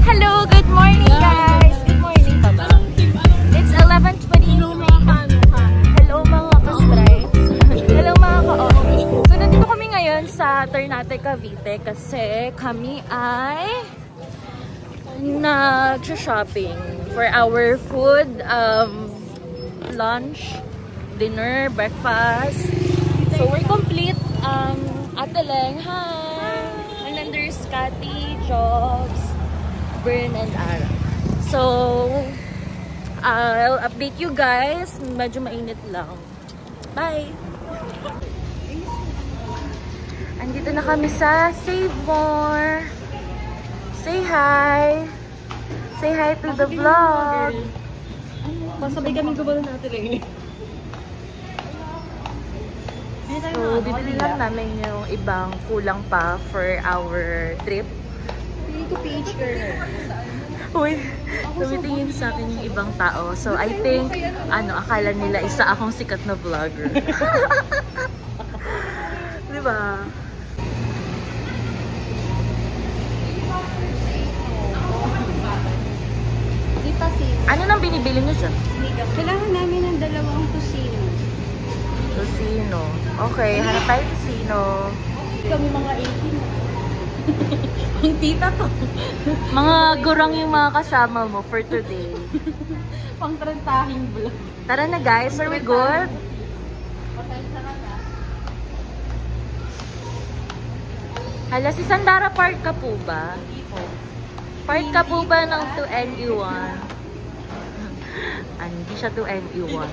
Hello, good morning guys! Good morning pa ba? It's 11:20. Hello mga ka-stripes. Hello mga ka-office. So nandito kami ngayon sa Ternate, Cavite kasi kami ay nag-shopping for our food, lunch, dinner, breakfast. So we're complete. Ate Leng, hi! And then there's Cathy, Jobs, Bern, and Ara. So I'll update you guys. Medyo mainit lang. Bye! Andito na kami sa Save More. Say hi! Say hi to the vlog! Pasabay kami gumano natin eh. So, bibili lang namin yung ibang kulang pa for our trip. Hindi ko PH girl. Uy, tumitingin sa akin yung ibang tao. So, I think, akala nila isa akong sikat na vlogger. Diba? Ano nang binibili nyo siya? Kailangan namin ng dalawang tusino. Tusino. Okay, hanap tayo tusino. Kami mga 18. Ang tita to. Mga gurang yung mga kasama mo for today. Pang 30-hing vlog. Tara na guys, are we good? Hala, si Sandara Park ka po ba? Park ka po ba ng 2NE1? Hindi siya 2NE1.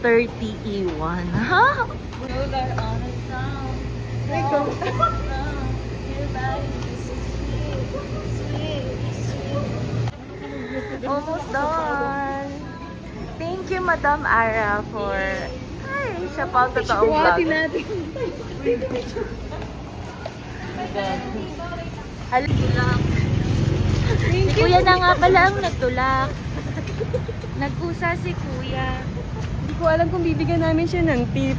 30E1. Ha? Almost done. Thank you, Madam Ara, for... Ay, siya pa ang totoong vlog. Halak. Si Kuya na nga pala ang nagtulak. Nag-usa si Kuya. Hindi ko alam kung bibigyan namin siya ng tip.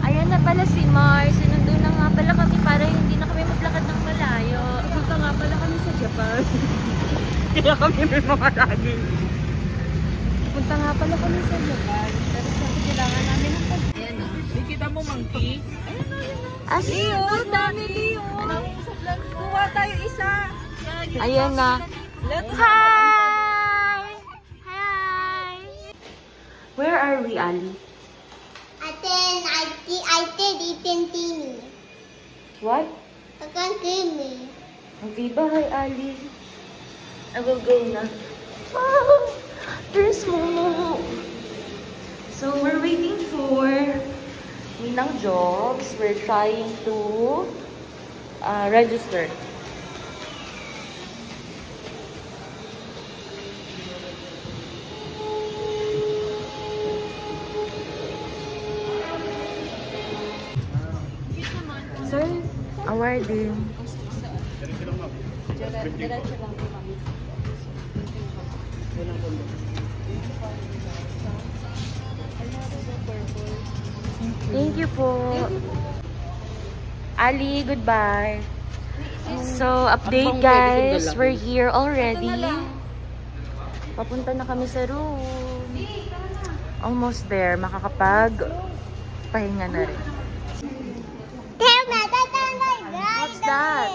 Ayan na pala si Mars. Sinundo na nga pala kami para hindi na kami maglakad ng malayo. Punta nga pala kami sa Japan. Kaya kami may mga lagi. Punta nga pala kami sa Japan. Pero sabi kailangan namin ng pag... Ayan na. Nakita mo monkey? Ayan na, ayan na. Leo, dami Leo. Kuha tayo isa. Ayan na. Hi! Hi! Where are we, Ali? I did eating teeny. What? I can't give me. Okay, bye, Ali. I will go na. Oh, there's Momo. So, we're waiting for Ninang Jobs. We're trying to register. Sir, awarding. Thank you po. Ali, goodbye. So, update guys. We're here already. Papunta na kami sa room. Almost there. Makakapag-pahinga na rin. What's that?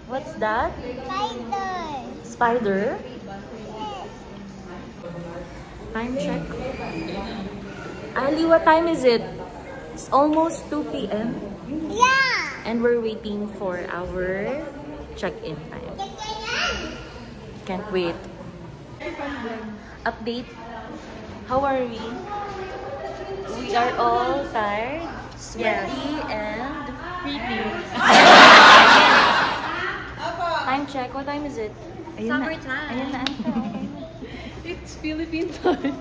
What's that? Spider? Time check. Ali, what time is it? It's almost 2 p.m. Yeah. And we're waiting for our check-in time. Can't wait. Update. How are we? We are all tired, sweaty, and creepy. Time check. What time is it? Summertime. Ayan na. It's Philippine time.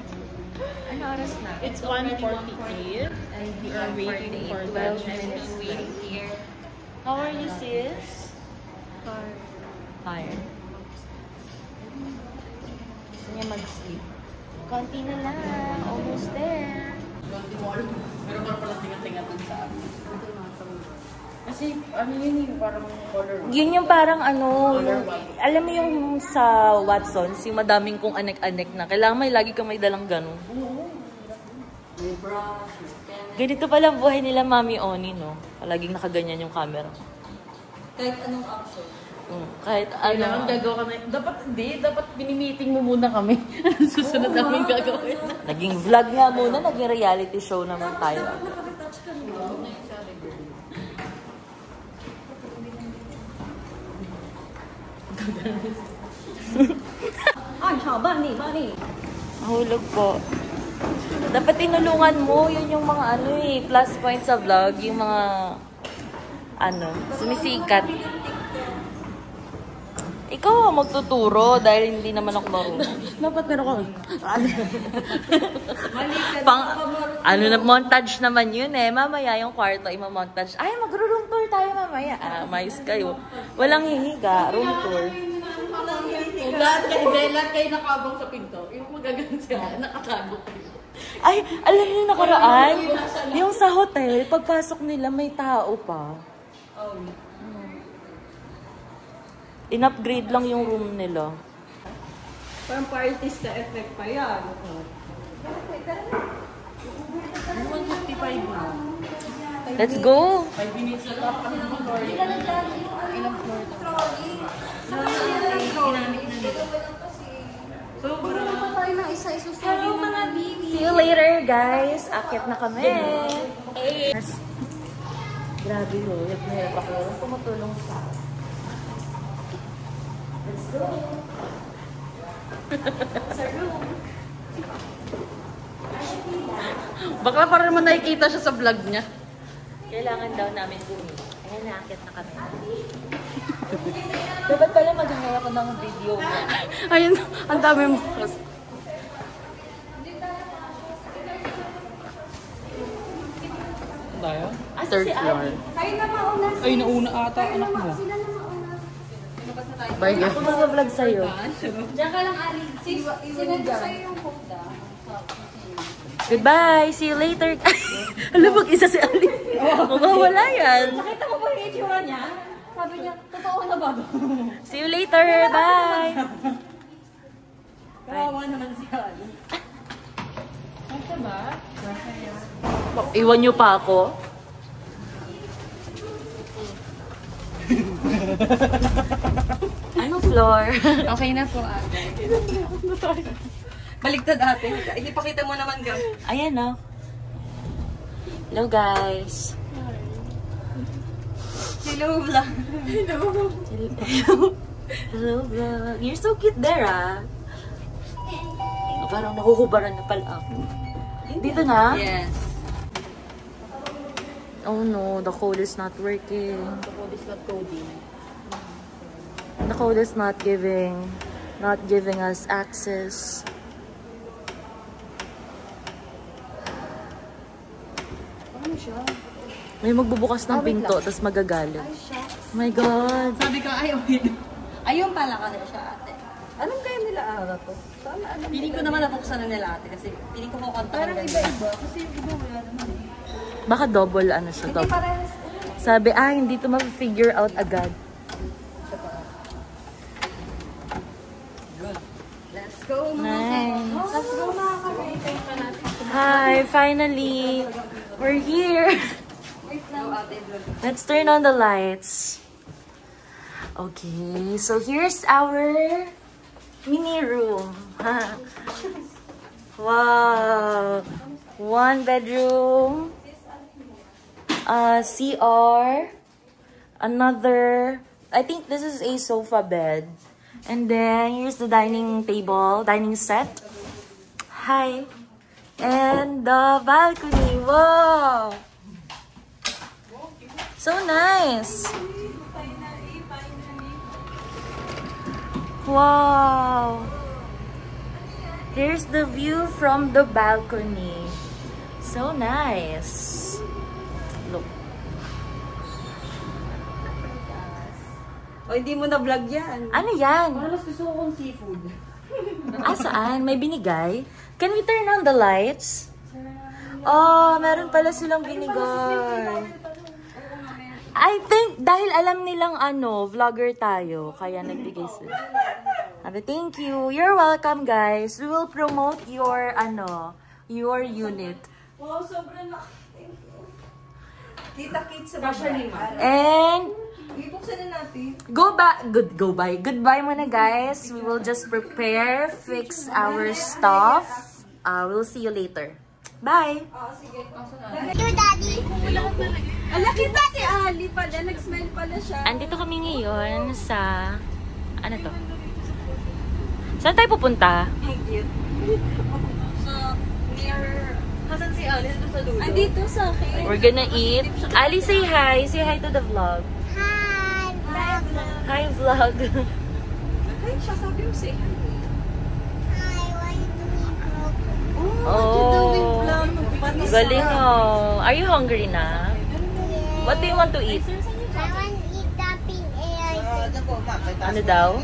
Ano oras na? It's 1:48 and we are waiting for 12 minutes waiting here. How are you, sis? Tired. Gusto niya mag-sleep. Konti na lang. Almost there. Meron pa pala tinga-tinga dun sa amin. Kasi ano yun yung parang color. Yun yung parang ano, yung, alam mo yung sa Watsons, yung madaming kong anek-anek na. Kailangan may lagi kang may dalang ganun. Ganito pala ang buhay nila, Mami Oni, no? Palaging nakaganyan yung camera. Kahit anong action. Kahit Kailangan ano. gagawa kami. Dapat hindi. Dapat bini-meeting mo muna kami. Susunod namin gagawin. Naging vlog nga muna, naging reality show naman tayo. Ay, bani. Mahulog po. Dapat tinulungan mo, yun yung mga ano plus points sa vlog, yung mga ano, sumisikat. Ikaw ang magtuturo dahil hindi naman ako marunong. Dapat meron kami. Ano na, montage naman yun eh. Mamaya yung kwarto, ima-montage. Ay, magro-room tour tayo mamaya. Mais kayo. Walang hihiga, room tour. Lahat kayo nakabang sa pinto. Yung magagan sila, nakatago kayo. Ay, alam niyo nakaraan? Yung sa hotel, pagpasok nila may tao pa. In-upgrade lang yung room nila. Parang parties na effect pa yan. 155 na. Let's go! 5 minutes na top kami ng floor. Ilang floor ito? Hello mga baby! See you later guys! Akit na kami! Grabe ho, hirap na hirap ako. Tumutulong sa let's go! Sa room! Baka para naman nakikita siya sa vlog niya. Kailangan daw namin bumili. Ayan, naakit na kami. Dapat pala mag-hire ako ng video. Ayun, ang dami mo. Tayo? Third floor. Ay, nauna ata anak mo. Bye guys. Ako mag-vlog sa'yo. Diyan ka lang, Ali. Sinadya sa'yo yung punta. Goodbye! See you later! Alam, mag-isa si Ali. Mawawala yan. Nakita mo ba yung itsura niya? Sabi niya, totoo na ba? See you later! Bye! Kawawa naman siya. Basta ba? Iwan niyo pa ako? Anong floor? Okay na po ate. Baligtad ate. Ipakita mo naman gam. Ayan o. Hello guys. Hello vlog. Hello vlog. You're so cute there Parang nahuhubaran na pala ako. Dito na? Yes. Oh no, the code is not working. The code is not coding. The code is not giving us access. Ano siya? May magbubukas ng pinto, tapos magagalit. Oh my God. Sabi ka, ay, okay. Ayun pala kasi siya ate. Anong kaya nila ara to? Piling ko naman nabuksan na nila ate kasi piling ko kukanta. Parang iba-iba kasi yung iba wala naman eh. Baka double ano siya. Hindi parehas. Sabi, hindi to ma-figure out agad. Let's go mga Nice. Let's go mga kami. Hi, finally. We're here. Let's turn on the lights. Okay, so here's our mini room. Wow. 1 bedroom. CR. Another. I think this is a sofa bed. And then here's the dining set. Hi. And the balcony. Wow. So nice. Wow. Here's the view from the balcony. So nice. Look. O, hindi mo na vlog yan. Ano yan? Mas gusto ko kong seafood. Saan? May binigay? Can we turn on the lights? Oh, meron pala silang binigay. I think dahil alam nilang vlogger tayo, kaya nagbigay sila. Sabi, thank you. You're welcome, guys. We will promote your your unit. Wow, sobrang laki. Thank you. Kita-kits sa baba. And Ibuksan na natin. goodbye muna, guys. We will just prepare, fix our stuff. We'll see you later. Bye! Sige. Your daddy. Ala, kita si Ali pala. Nag-smile pala siya. Andito kami ngayon sa... Ano to? Saan tayo pupunta? So, near... Hasan si Ali? Dito sa dulo? Andito sa akin. We're gonna eat. Ali, say hi. Say hi to the vlog. Hi, vlog. Hi, vlog. Hi, siya sabi mo say hi. Hi, what are you doing, vlog? Oh, galing oh. Are you hungry na? What do you want to eat? I want to eat the pink air. Ano daw?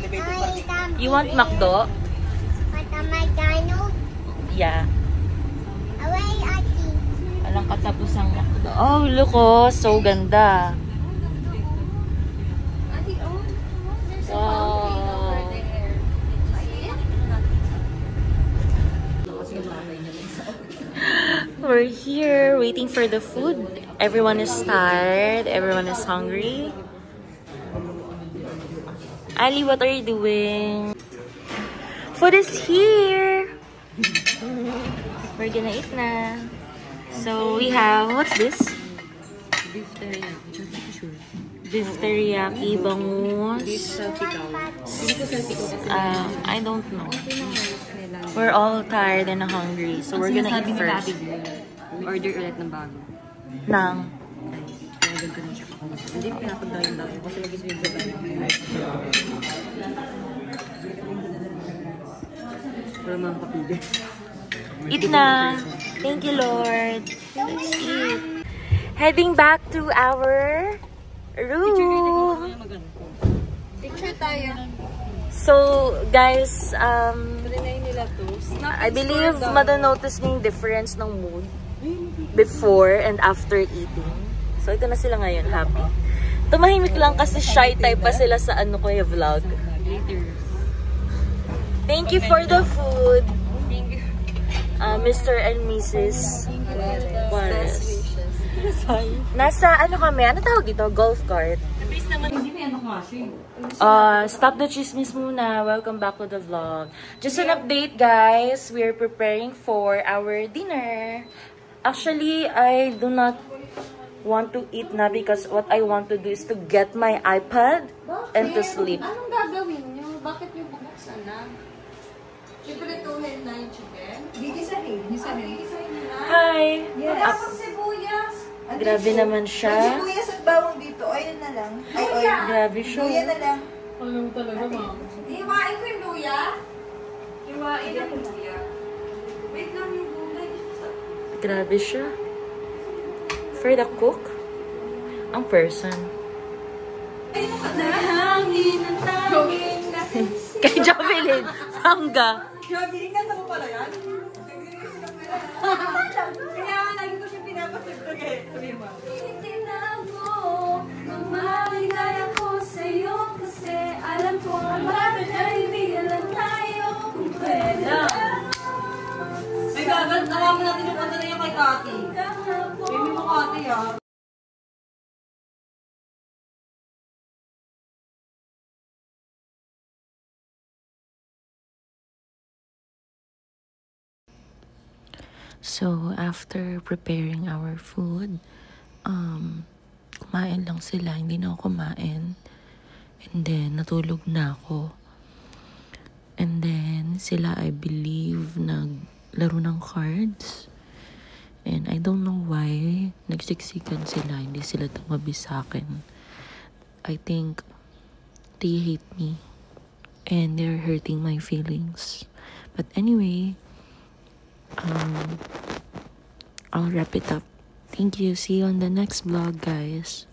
You want McDo? What a McDonald's? Yeah. Away, Ati. Walang katapusang McDo. Oh, look oh. So ganda. Ati, oh. There's a Wow. fountain over there. We're here waiting for the food. Everyone is tired. Everyone is hungry. Ali, what are you doing? Food is here. We're gonna eat na. So we have, what's this? Beef teriyaki. Beef teriyaki, bangus. I don't know. We're all tired and hungry, so we're gonna eat first. Order ulit ng bago. Nang. Hindi pinapagda yung bago. Kasi mag-iswig sa bago. Para mga kapili. Eat na. Thank you, Lord. Let's eat. Heading back to our room. Picture tayo. So, guys, Rinay nila to. I believe mada-notice niyo yung difference ng mood before and after eating. So, ito na sila ngayon, happy. Tumahimik lang kasi shy type pa sila sa kuya vlog. Thank you for the food. Mr. and Mrs. Juarez. Nasa, kami? Ano tawag dito? Golf cart. Stop the chismis muna. Welcome back to the vlog. Just an update, guys. We're preparing for our dinner. Actually, I do not want to eat na because what I want to do is to get my iPad and to sleep. Anong gagawin nyo? Bakit nyo bubuksan na? Chiprituhin na yung chicken? Gigisahin. Gigisahin na. Hi! Wala pang sibuyas. Grabe naman siya. Sibuyas at bawang dito. Ayun na lang. Ay, oil. Grabe siya. Luya na lang. Alam talaga, ma'am. Iwain ko yung luya. Iwain ang luya. Wait lang yung gulay. Grabe siya. For the cook, ang person. Kay Jovelyn, hangga. Grabe, ingatan mo pala yan? Kaya lagi ko siya pinapasagtog eh. Tinitingnan ko, mamaligay ako sa'yo kasi alam ko ang bakit ay bigyan tayo kung pwede. Ay, gagawin naman natin yung kanta na yung kay Kati. Baby mo Kati ah. So, after preparing our food, kumain lang sila. Hindi na ako kumain. And then, natulog na ako. And then, sila, I believe, naglaro ng cards. And I don't know why, nagsiksikan sila. Hindi sila tumabi sa akin. I think they hate me. And they're hurting my feelings. But anyway, I'll wrap it up. Thank you. See you on the next vlog, guys.